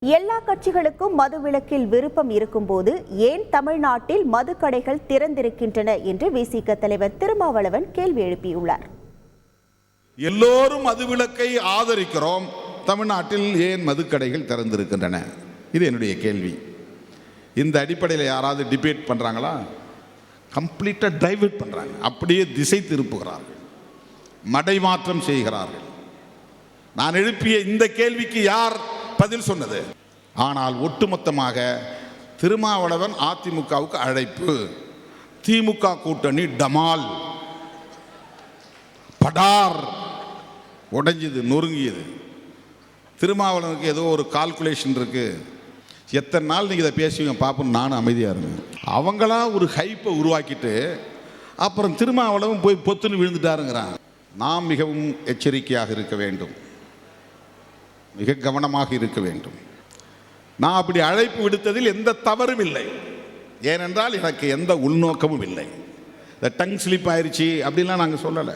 எல்லா கட்சிகளுக்கும் மதுவிலக்கில் விருப்பம் இருக்கும்போது ஏன் தமிழ்நாட்டில் மதுக்கடைகள் திறந்திருக்கின்றன என்று விசிக தலைவர் திருமாவளவன் கேள்வி எழுப்பியுள்ளார். எல்லோரும் மதுவிலக்கை ஆதரிக்கிறோம், தமிழ்நாட்டில் ஏன் மதுக்கடைகள் திறந்திருக்கின்றன? இது என்னுடைய கேள்வி. இந்த அடிப்படையில் யாராவது டிபேட் பண்ணுறாங்களா? கம்ப்ளீட்டாக டைவர்ட் பண்ணுறாங்க, அப்படியே திசை திருப்புகிறார்கள், மடைமாற்றம் செய்கிறார்கள். நான் எழுப்பிய இந்த கேள்விக்கு யார் பதில் சொன்னது? ஆனால் ஒட்டுமொத்தமாக திருமாவளவன் அதிமுகவுக்கு அழைப்பு, திமுக கூட்டணி டமால், படார், உடைஞ்சது, நொறுங்கியது. திருமாவளவனுக்கு ஏதோ ஒரு கால்குலேஷன் இருக்கு, எத்தனை நாள் நீங்கள் இதை பேசுவீங்க பார்ப்போம், நானும் அமைதியாக இருங்க. அவங்களா ஒரு ஹைப்பை உருவாக்கிட்டு அப்புறம் திருமாவளவன் போய் பொத்துன்னு விழுந்துட்டாருங்கிறான். நாம் மிகவும் எச்சரிக்கையாக இருக்க வேண்டும், மிக கவனமாக இருக்க வேண்டும். நான் அப்படி அழைப்பு விடுத்ததில் எந்த தவறும் இல்லை, ஏனென்றால் எனக்கு எந்த உள்நோக்கமும் இல்லை. இந்த டங் ஸ்லிப் ஆயிடுச்சு அப்படின்லாம் நாங்கள் சொல்லலை,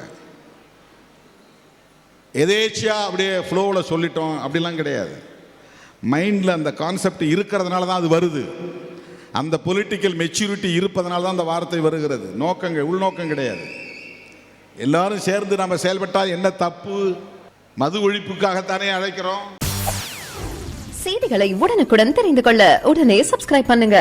எதேச்சியா அப்படியே ஃப்ளோவில் சொல்லிட்டோம் அப்படிலாம் கிடையாது. மைண்டில் அந்த கான்செப்ட் இருக்கிறதுனால தான் அது வருது, அந்த பொலிட்டிக்கல் மெச்சூரிட்டி இருப்பதனால தான் அந்த வார்த்தை வருகிறது. நோக்கங்கள் உள்நோக்கம் கிடையாது. எல்லாரும் சேர்ந்து நம்ம செயல்பட்டால் என்ன தப்பு? மது ஒழிப்புக்காகத்தானே அழைக்கிறோம். செய்திகளை உடனுக்குடன் தெரிந்து கொள்ள உடனே சப்ஸ்கிரைப் பண்ணுங்க.